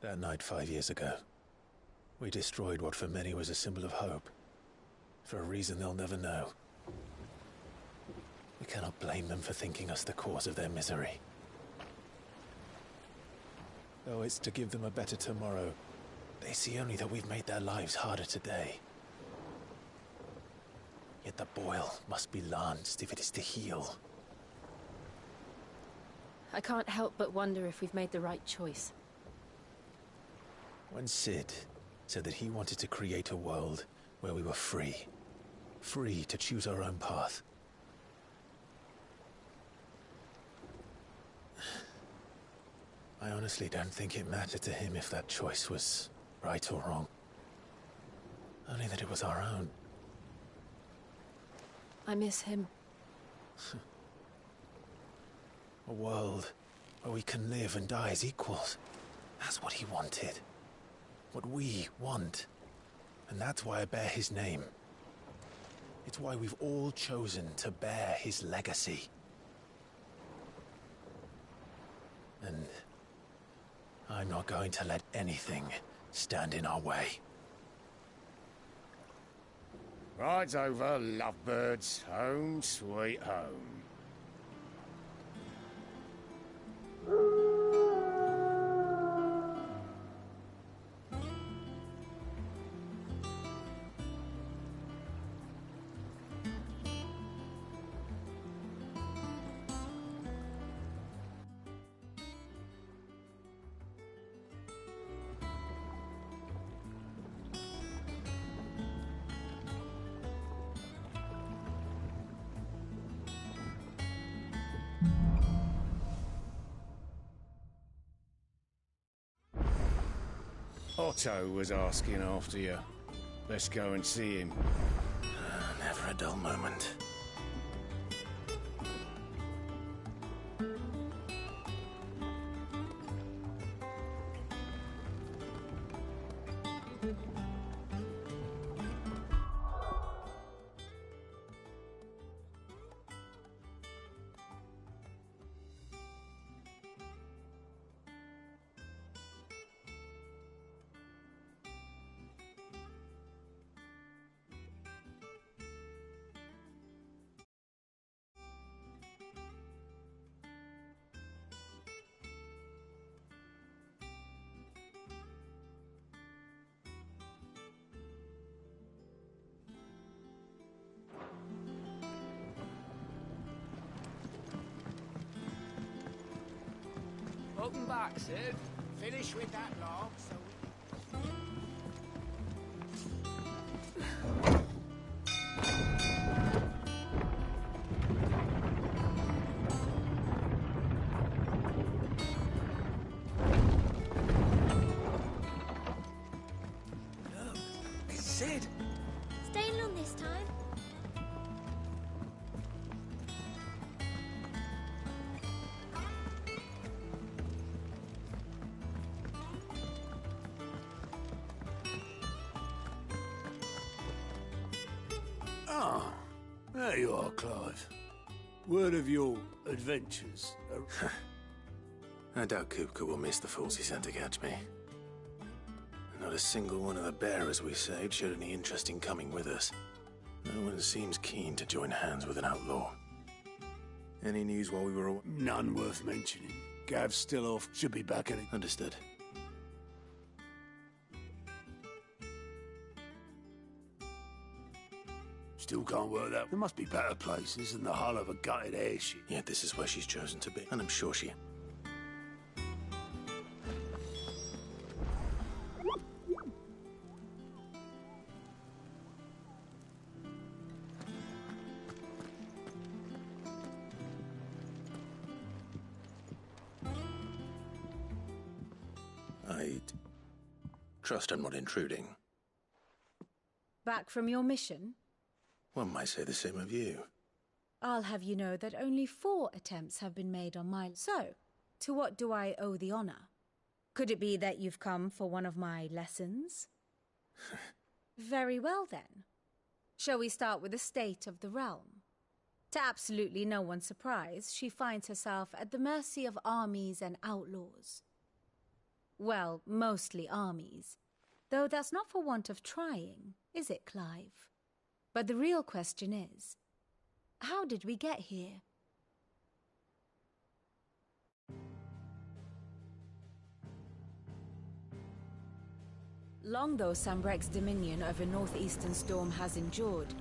That night 5 years ago, we destroyed what for many was a symbol of hope. For a reason they'll never know. We cannot blame them for thinking us the cause of their misery. Though it's to give them a better tomorrow, they see only that we've made their lives harder today. Yet the boil must be lanced if it is to heal. I can't help but wonder if we've made the right choice. When Sid said that he wanted to create a world where we were free. Free to choose our own path. I honestly don't think it mattered to him if that choice was right or wrong. Only that it was our own. I miss him. A world where we can live and die as equals. That's what he wanted. What we want. And that's why I bear his name. It's why we've all chosen to bear his legacy. And I'm not going to let anything stand in our way. Ride's over, lovebirds. Home sweet home. Otto was asking after you. Let's go and see him. Never a dull moment. Welcome back, Sid. Finish with that log so Sid! Staying long this time? Ah, there you are, Clive. Word of your adventures. I doubt Kupka will miss the fools he sent to catch me. Not a single one of the bearers we saved showed any interest in coming with us. No one seems keen to join hands with an outlaw. Any news while we were away? None worth mentioning. Gav's still off. Should be back any... Understood. Still can't work that. There must be better places than the hull of a gutted airship. Yet this is where she's chosen to be, and I'm sure she... I'd trust I'm not intruding. Back from your mission? One might say the same of you. I'll have you know that only 4 attempts have been made on my... So, to what do I owe the honor? Could it be that you've come for one of my lessons? Very well, then. Shall we start with the state of the realm? To absolutely no one's surprise, she finds herself at the mercy of armies and outlaws. Well, mostly armies. Though that's not for want of trying, is it, Clive? But the real question is, how did we get here? Long though Sambrek's dominion over northeastern Storm has endured,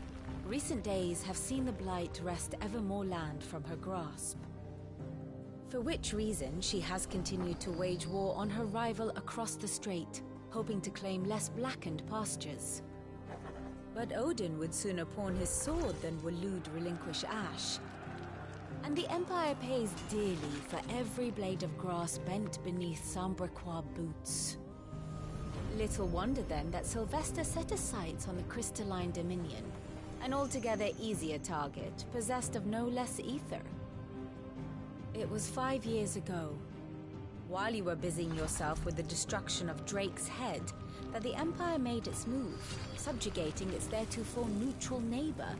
recent days have seen the Blight wrest ever more land from her grasp. For which reason she has continued to wage war on her rival across the strait, hoping to claim less blackened pastures. But Odin would sooner pawn his sword than Waloed relinquish Ash. And the Empire pays dearly for every blade of grass bent beneath Sambrequois boots. Little wonder then that Sylvester set his sights on the Crystalline Dominion, an altogether easier target, possessed of no less ether. It was 5 years ago, while you were busying yourself with the destruction of Drake's Head, that the Empire made its move, subjugating its theretofore neutral neighbor.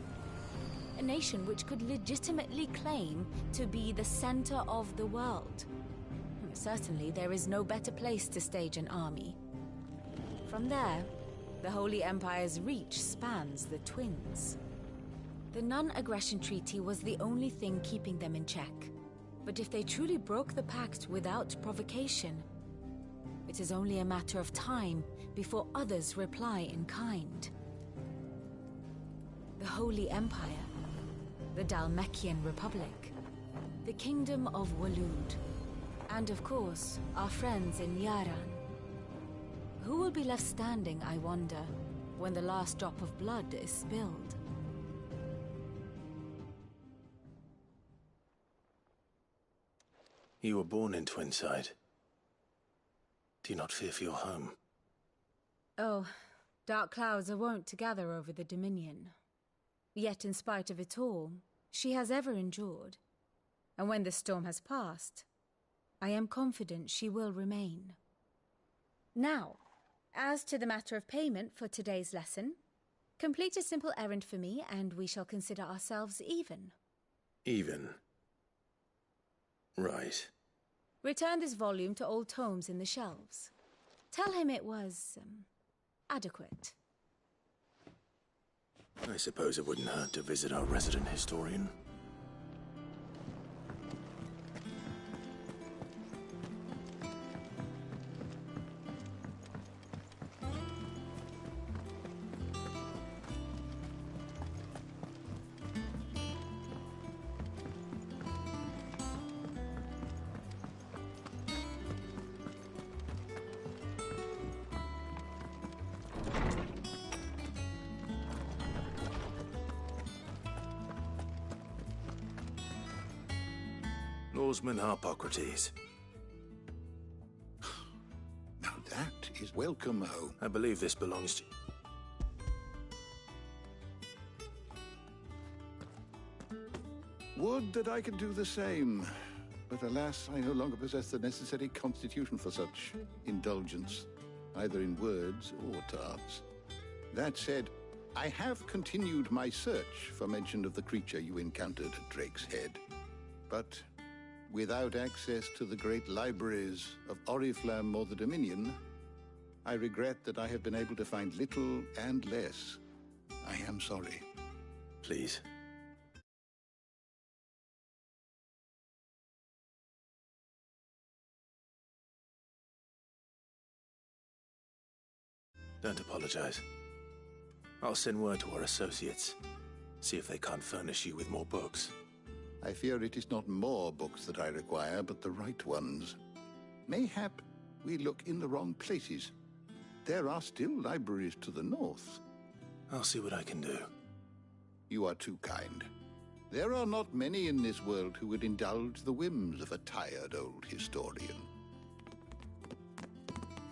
A nation which could legitimately claim to be the center of the world. Certainly, there is no better place to stage an army. From there, the Holy Empire's reach spans the Twins. The non-aggression treaty was the only thing keeping them in check. But if they truly broke the pact without provocation, it is only a matter of time before others reply in kind. The Holy Empire, the Dhalmekian Republic, the Kingdom of Waloed, and of course, our friends in Yaran. Who will be left standing, I wonder, when the last drop of blood is spilled? You were born in Twinside. Do you not fear for your home? Oh, dark clouds are wont to gather over the Dominion. Yet in spite of it all, she has ever endured. And when the storm has passed, I am confident she will remain. Now, as to the matter of payment for today's lesson, complete a simple errand for me and we shall consider ourselves even. Even? Right. Return this volume to old tomes in the shelves. Tell him it was, adequate. I suppose it wouldn't hurt to visit our resident historian. Norseman Harpocrates. Now that is welcome home. I believe this belongs to... Would that I could do the same. But alas, I no longer possess the necessary constitution for such indulgence, either in words or tarts. That said, I have continued my search for mention of the creature you encountered at Drake's Head. But without access to the great libraries of Oriflamme or the Dominion, I regret that I have been able to find little and less. I am sorry. Please. Don't apologize. I'll send word to our associates. See if they can't furnish you with more books. I fear it is not more books that I require, but the right ones. Mayhap we look in the wrong places. There are still libraries to the north. I'll see what I can do. You are too kind. There are not many in this world who would indulge the whims of a tired old historian.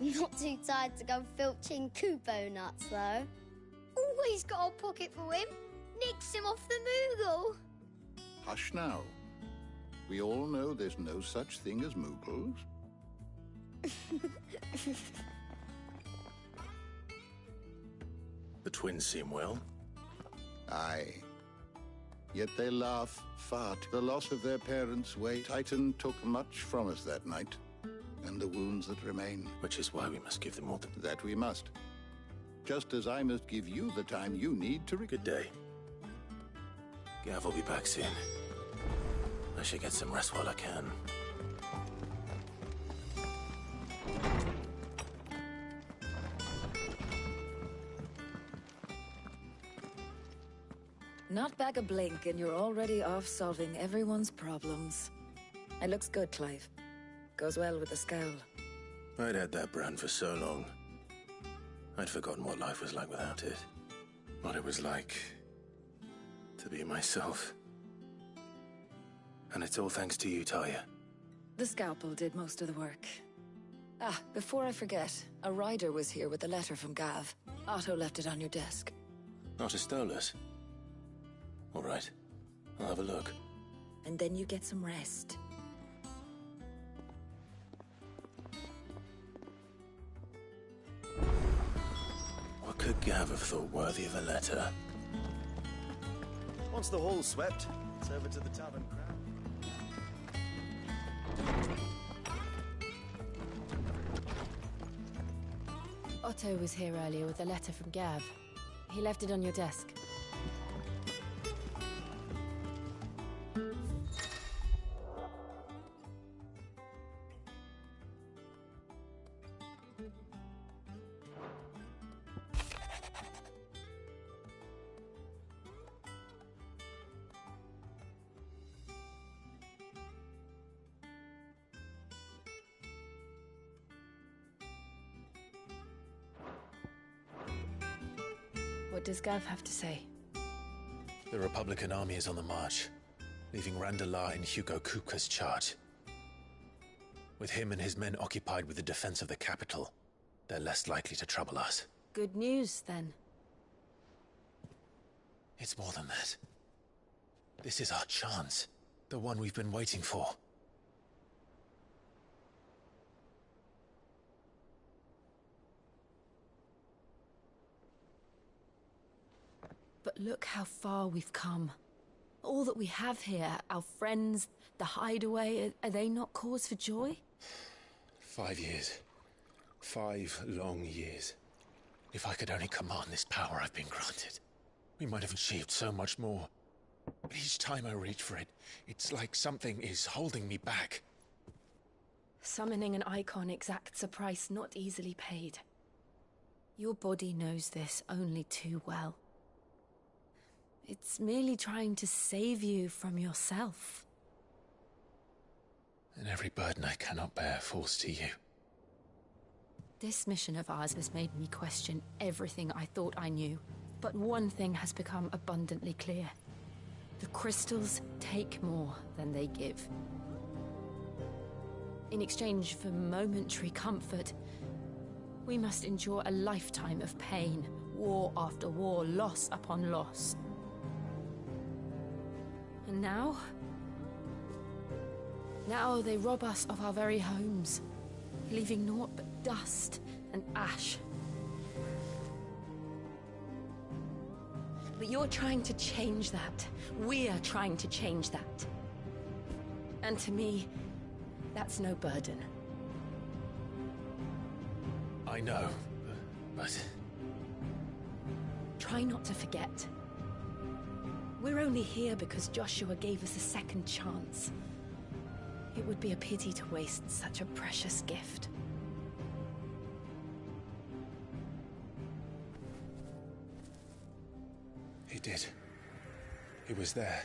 Not too tired to go filching Kupo nuts, though. Always got a pocket for him. Nicks him off the Moogle. Hush now. We all know there's no such thing as Moogles. The twins seem well. Aye. Yet they laugh far. The loss of their parents' way. Titan took much from us that night. and the wounds that remain. Which is why we must give them all the... That we must. Just as I must give you the time you need to Good day. Gav will be back soon. I should get some rest while I can. Not back a blink and you're already off solving everyone's problems. It looks good, Clive. Goes well with the scowl. I'd had that brand for so long. I'd forgotten what life was like without it. What it was like to be myself. And it's all thanks to you, Talia. The scalpel did most of the work. Ah, before I forget, a rider was here with a letter from Gav. Otto left it on your desk. Otto stole us. All right. I'll have a look. And then you get some rest. What could Gav have thought worthy of a letter? Once the hall's swept, it's over to the tavern crowd. Otto was here earlier with a letter from Gav. He left it on your desk. What does Gav have to say? The Republican army is on the march, leaving Randalar in Hugo Kupka's charge. With him and his men occupied with the defense of the capital, they're less likely to trouble us. Good news, then. It's more than that. This is our chance. The one we've been waiting for. But look how far we've come. All that we have here, our friends, the hideaway, are they not cause for joy? 5 years. 5 long years. If I could only command this power I've been granted, we might have achieved so much more. But each time I reach for it, it's like something is holding me back. Summoning an icon exacts a price not easily paid. Your body knows this only too well. It's merely trying to save you from yourself. And every burden I cannot bear falls to you. This mission of ours has made me question everything I thought I knew. But one thing has become abundantly clear. The crystals take more than they give. In exchange for momentary comfort, we must endure a lifetime of pain, war after war, loss upon loss. And now they rob us of our very homes, leaving naught but dust and ash. But you're trying to change that. We're trying to change that. And to me, that's no burden. I know, but... Try not to forget. We're only here because Joshua gave us a second chance. It would be a pity to waste such a precious gift. He did. He was there.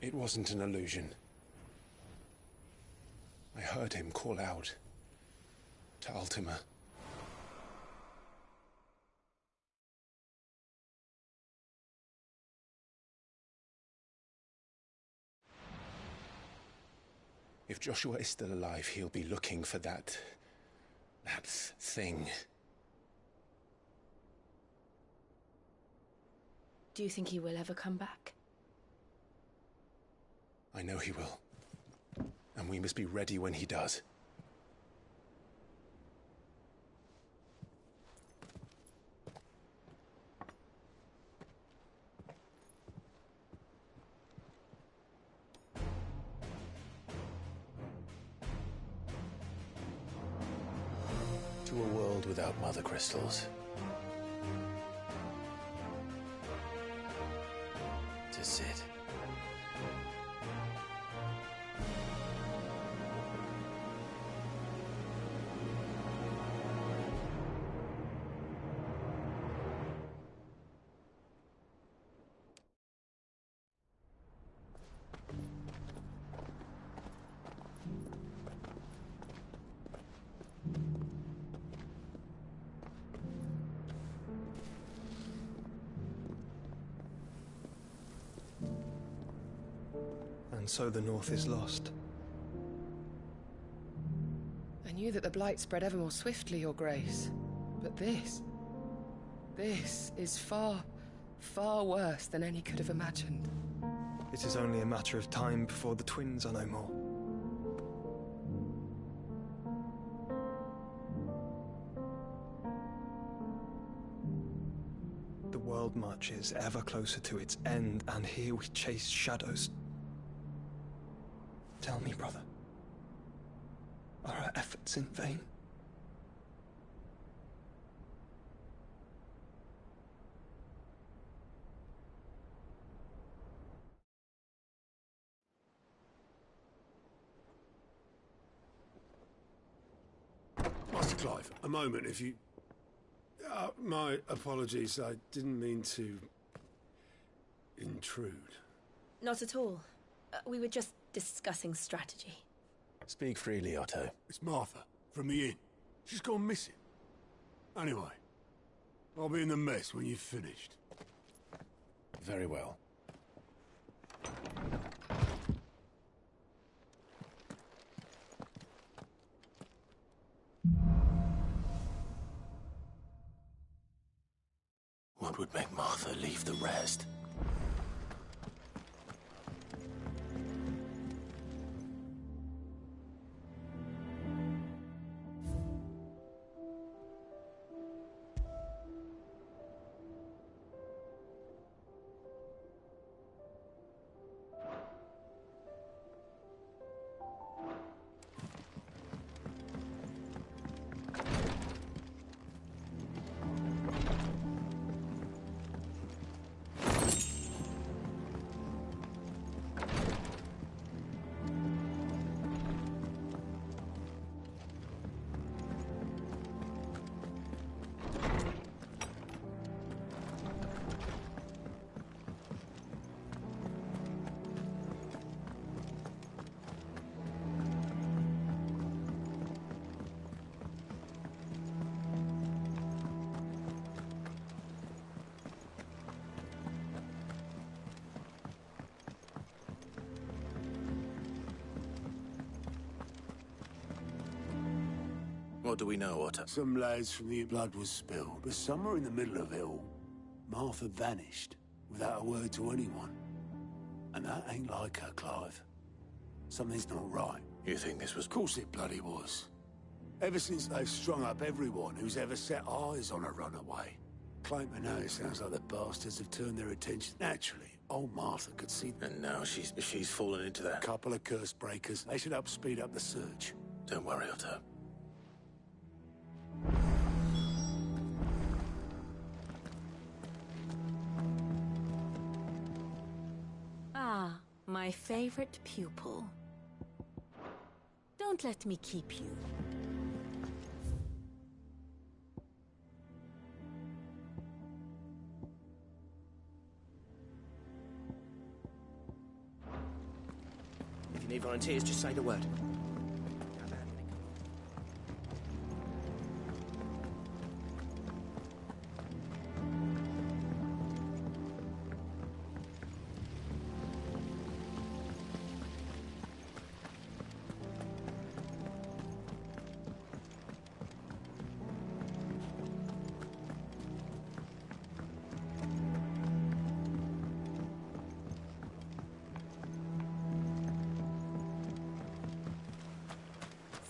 It wasn't an illusion. I heard him call out to Ultima. If Joshua is still alive, he'll be looking for that thing. Do you think he will ever come back? I know he will. And we must be ready when he does. To a world without mother crystals. To Sid. And so the North is lost. I knew that the Blight spread ever more swiftly, Your Grace. But this is far, far worse than any could have imagined. It is only a matter of time before the twins are no more. The world marches ever closer to its end, and here we chase shadows. Tell me, brother, are our efforts in vain? Master Clive, a moment, if you... my apologies, I didn't mean to... intrude. Not at all. We were just discussing strategy. Speak freely, Otto. It's Martha, from the inn. She's gone missing. Anyway, I'll be in the mess when you've finished. Very well. What would make Martha leave the rest? What do we know, Otto? Some lads from the blood was spilled, but somewhere in the middle of it all, Martha vanished without a word to anyone. And that ain't like her, Clive. Something's not right. You think this was... Of course it bloody was. Ever since they've strung up everyone who's ever set eyes on a runaway. Claim to know it sounds like the bastards have turned their attention. Naturally, old Martha could see... And now she's fallen into that. Couple of curse breakers. They should help speed up the search. Don't worry, Otto. Ah, my favorite pupil. Don't let me keep you. Need volunteers, just say the word.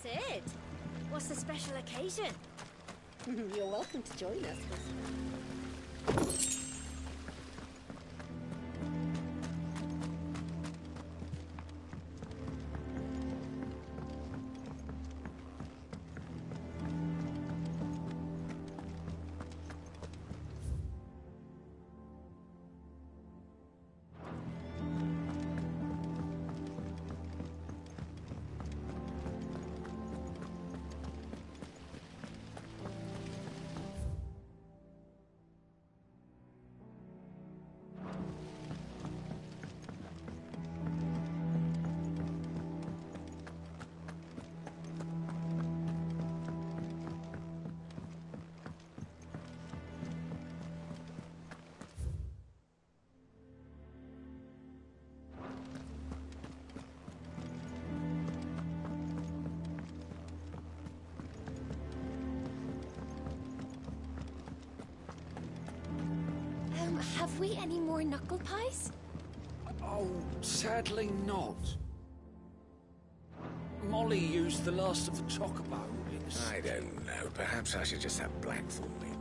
Sid, what's the special occasion? You're welcome to join us. Have we any more knuckle pies? Oh, sadly not. Molly used the last of the chocobo. I don't know. Perhaps I should just have Blackthorn with me.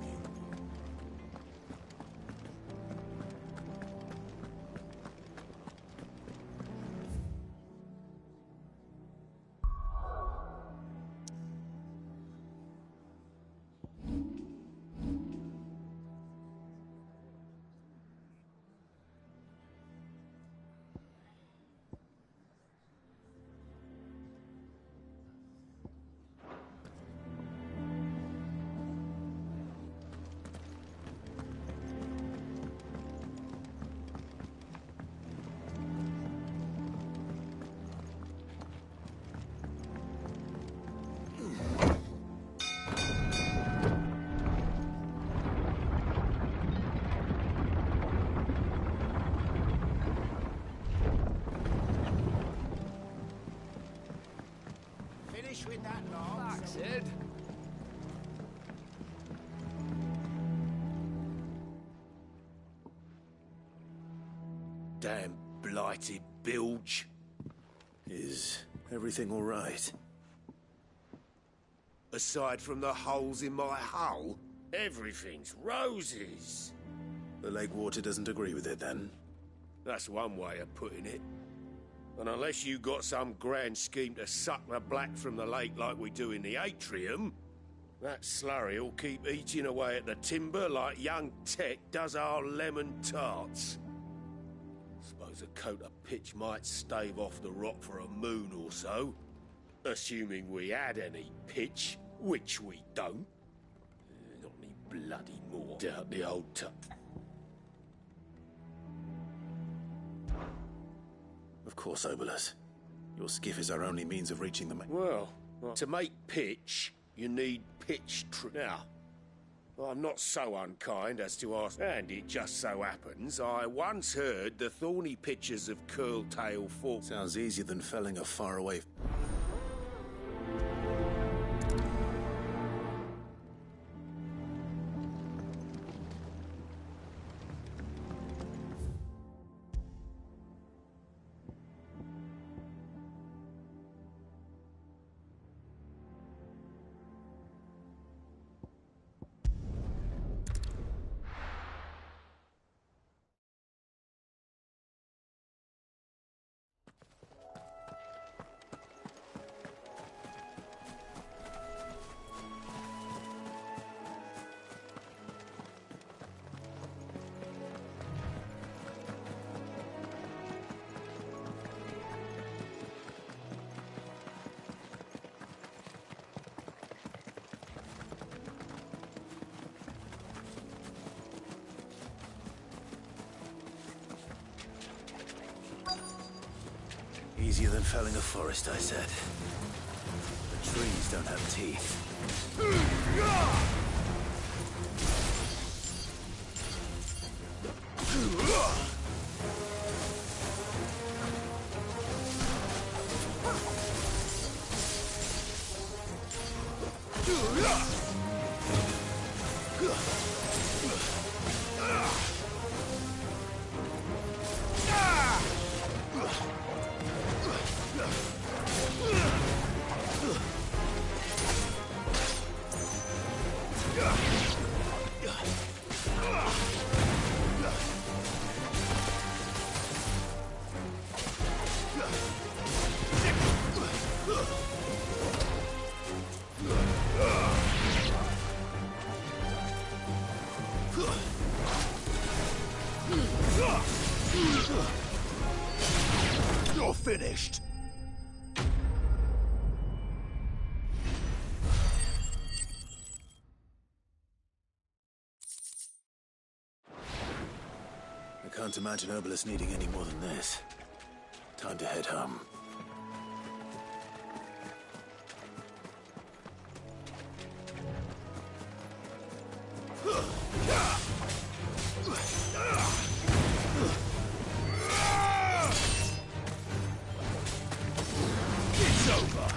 Finish with that log. That's it. Damn blighted bilge. Is everything all right? Aside from the holes in my hull, everything's roses. The lake water doesn't agree with it, then? That's one way of putting it. And unless you got some grand scheme to suck the black from the lake like we do in the atrium, that slurry'll keep eating away at the timber like young Tech does our lemon tarts. Suppose a coat of pitch might stave off the rot for a moon or so, assuming we had any pitch, which we don't. Not any bloody more. Doubt the old Of course, Obolus. Your skiff is our only means of reaching the... Well, to make pitch, you need pitch Now, I'm not so unkind as to ask, and it just so happens I once heard the thorny pitches of Curltail Fork. Sounds easier than felling a faraway... Easier than felling a forest, I said. The trees don't have teeth. You're finished. I can't imagine Herbalist needing any more than this. Time to head home. It's over.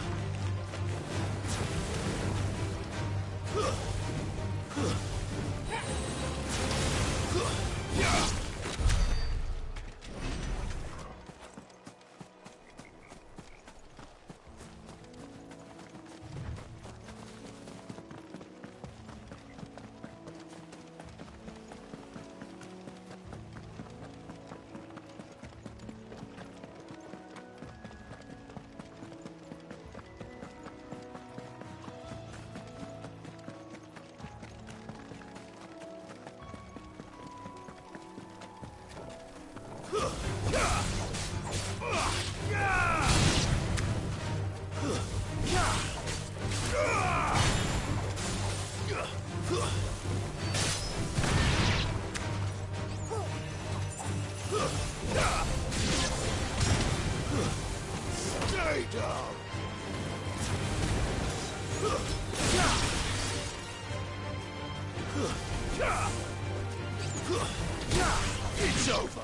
Stay down. It's over.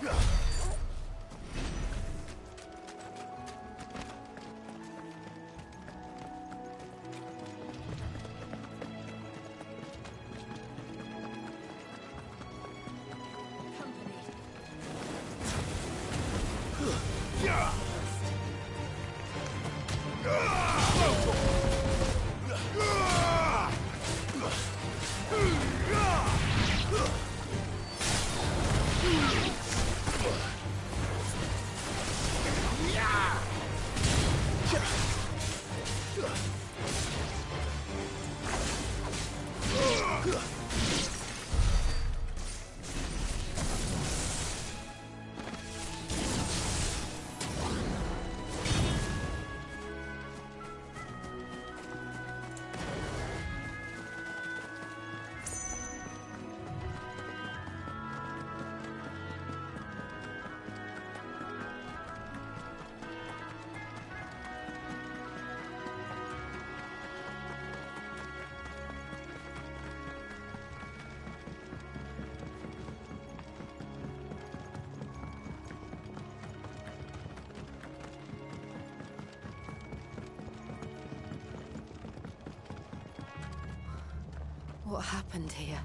What happened here?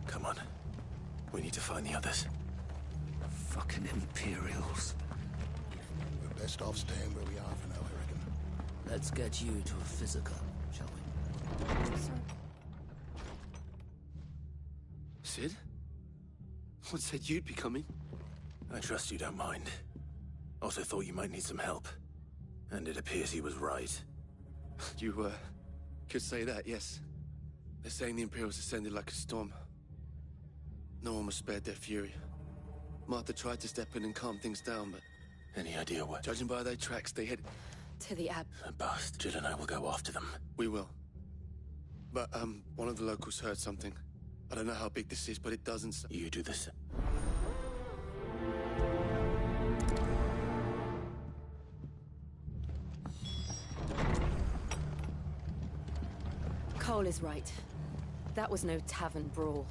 Come on. We need to find the others. Fucking Imperials. We're best off staying where we are for now, I reckon. Let's get you to a physical, shall we? Sid? What said you'd be coming? I trust you don't mind. Also thought you might need some help. And it appears he was right. You, could say that, yes. They're saying the Imperials descended like a storm. No one was spared their fury. Martha tried to step in and calm things down, but... Any idea what? Judging by their tracks, they head... To the ab... A bust. Jill and I will go after them. We will. But, one of the locals heard something. I don't know how big this is, but it doesn't... You do the same. Cole is right. That was no tavern brawl.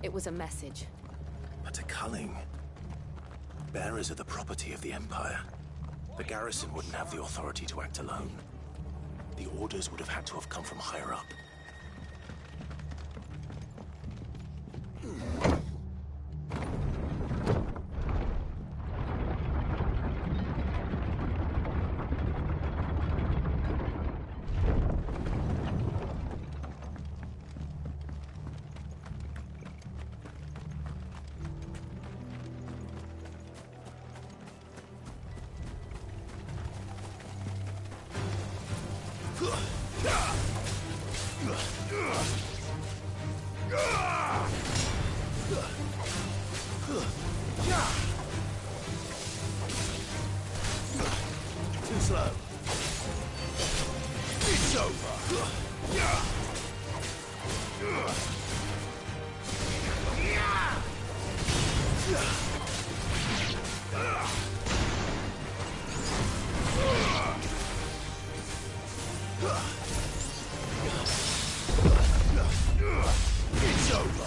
It was a message. But to Culling, bearers are the property of the Empire. The garrison wouldn't have the authority to act alone. The orders would have had to have come from higher up. Too slow. It's over. It's over.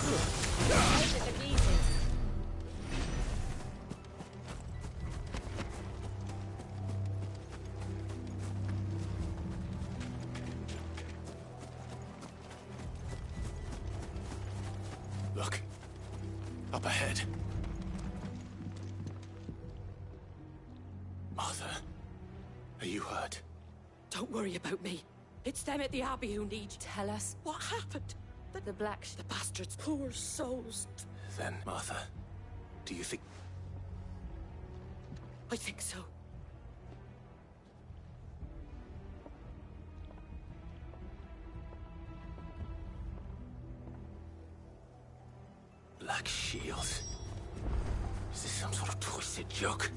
Look. Up ahead. Martha, are you hurt? Don't worry about me. It's them at the Abbey who need... Tell us. What happened? The black... The bastards. Poor souls. Then, Martha, do you think... I think so. Black shields? Is this some sort of twisted joke?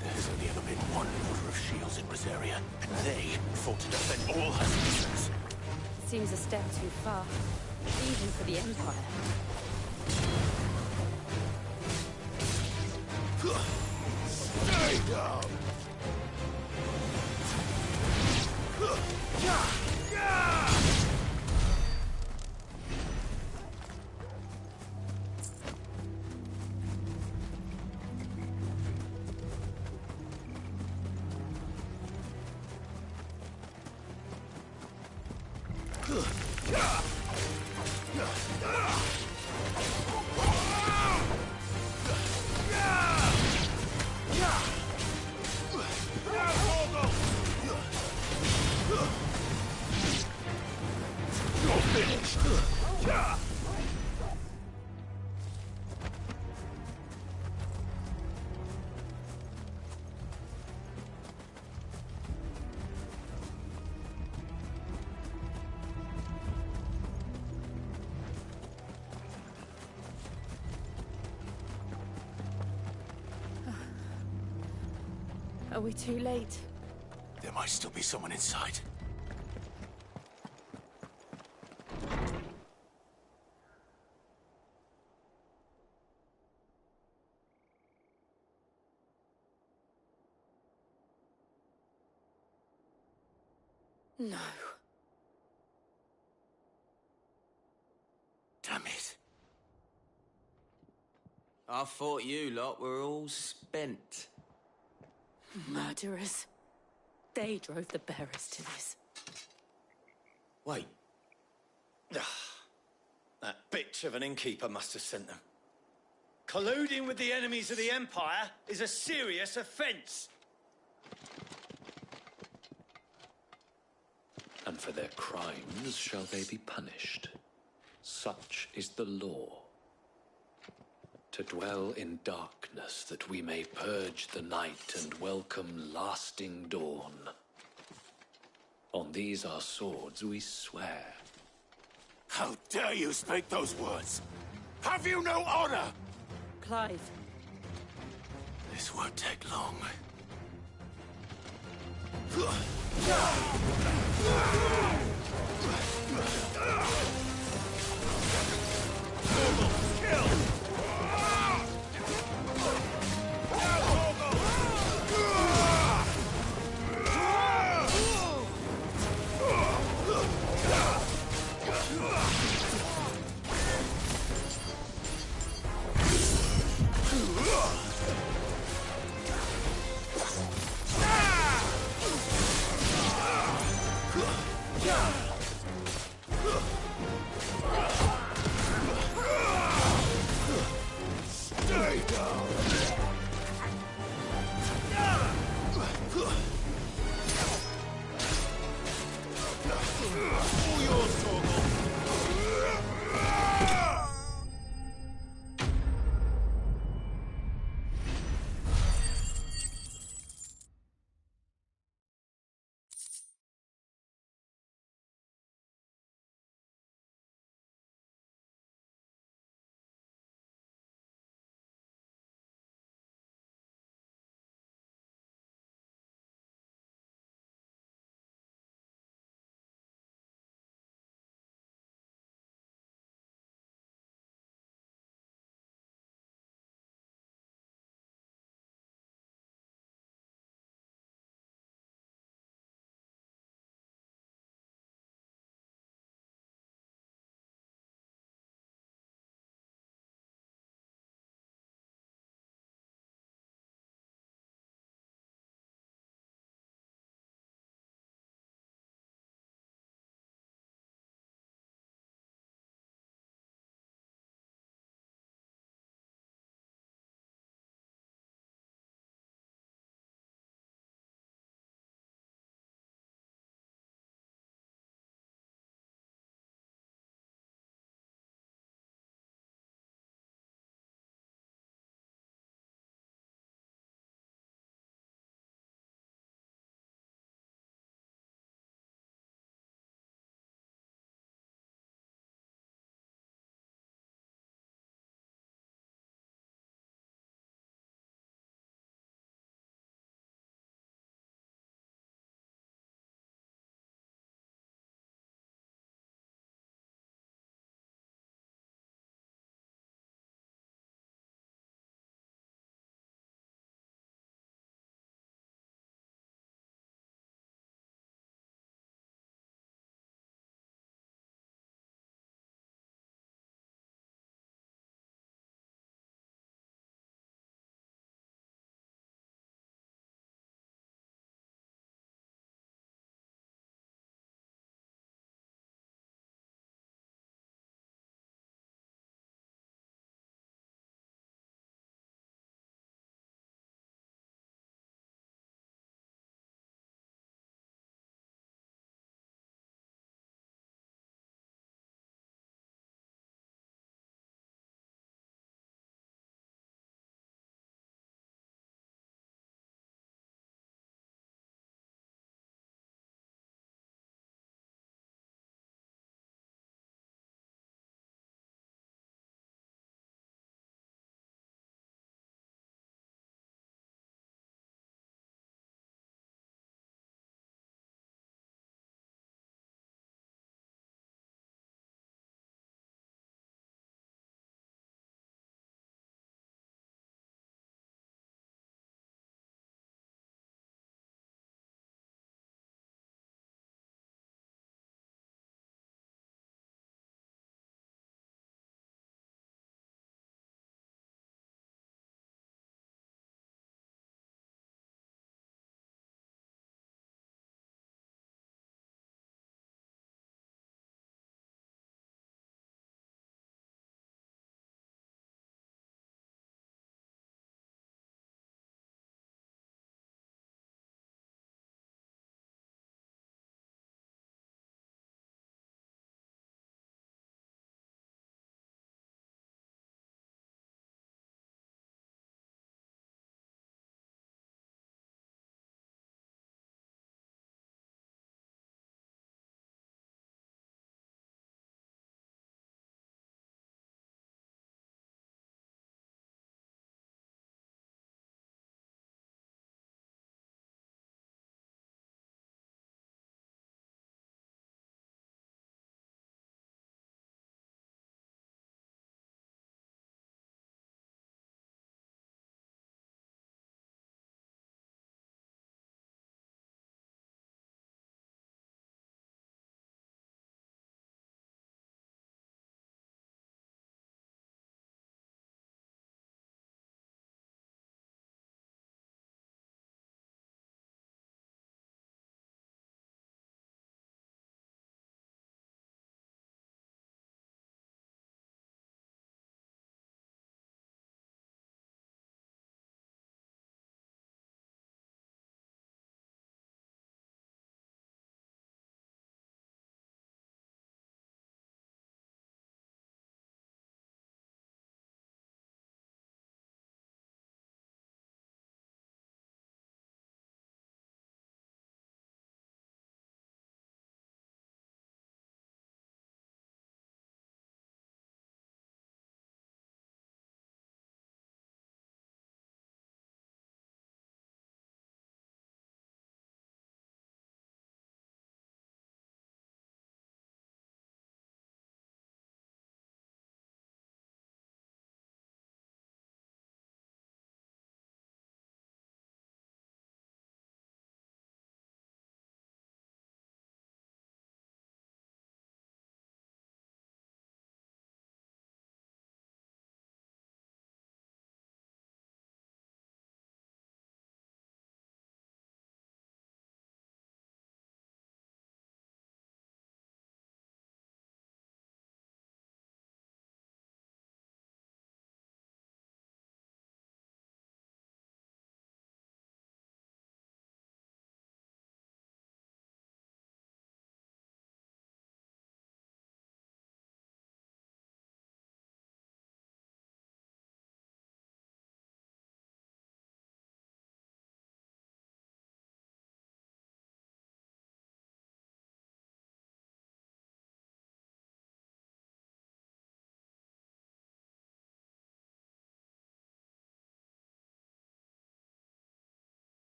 There has only ever been one order of shields in Rosaria, and they fought to defend all her citizens. Seems a step too far, even for the Empire. Stay down! Are we too late? There might still be someone inside. No. Damn it. I thought you lot were all spent. Murderers. They drove the bearers to this. Wait. That bitch of an innkeeper must have sent them. Colluding with the enemies of the Empire is a serious offence. And for their crimes shall they be punished. Such is the law. To dwell in darkness that we may purge the night and welcome lasting dawn. On these our swords we swear. How dare you speak those words? Have you no honor? Clive. This won't take long. Kill!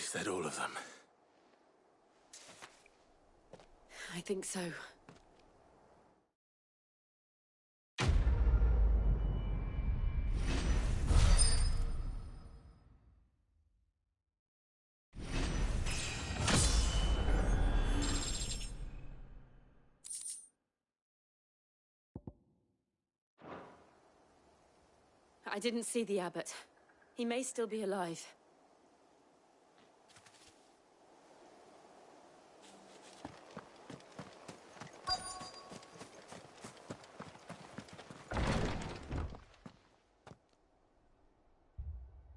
Is that all of them? I think so. I didn't see the abbot. He may still be alive.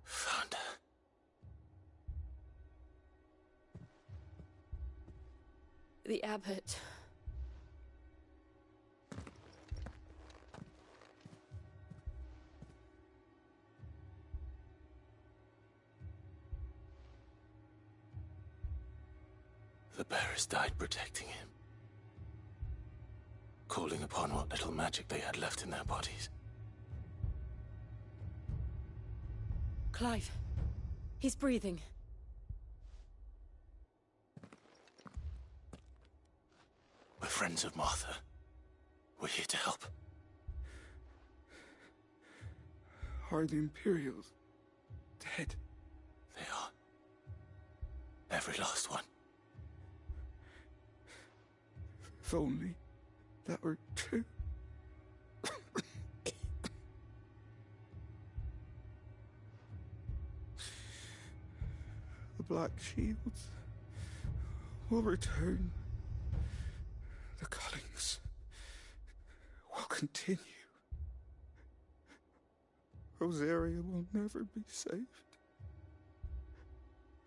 Found her. The abbot. The bearers died protecting him. Calling upon what little magic they had left in their bodies. Clive. He's breathing. We're friends of Martha. We're here to help. Are the Imperials dead? They are. Every last one. If only that were true. The Black Shields will return. The Cullings will continue. Rosaria will never be saved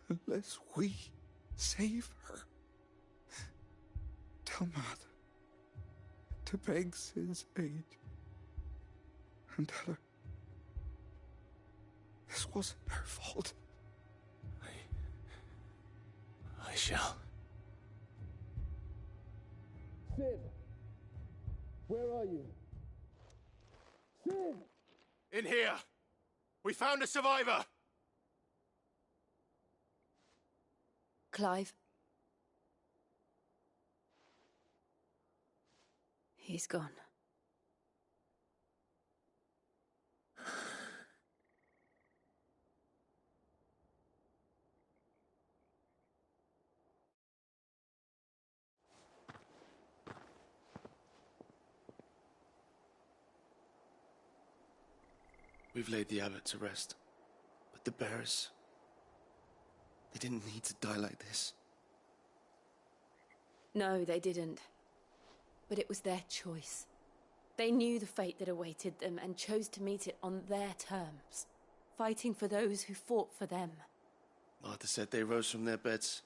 unless we save her. Tell Mother to beg Sid's aid and tell her this wasn't her fault. I shall. Sid! Where are you? Sid! In here! We found a survivor! Clive. He's gone. We've laid the abbot to rest. But the bearers... they didn't need to die like this. No, they didn't. But it was their choice. They knew the fate that awaited them and chose to meet it on their terms, fighting for those who fought for them. Martha said they rose from their beds,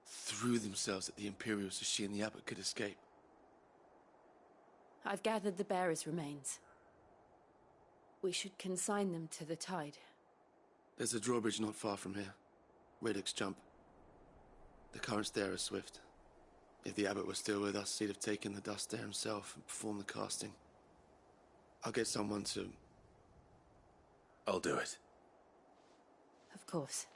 threw themselves at the Imperials so she and the abbot could escape. I've gathered the bearers' remains. We should consign them to the tide. There's a drawbridge not far from here. Radix Jump. The currents there are swift. If the abbot was still with us, he'd have taken the dust there himself and performed the casting. I'll get someone to... I'll do it. Of course.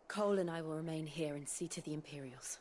Cole and I will remain here and see to the Imperials.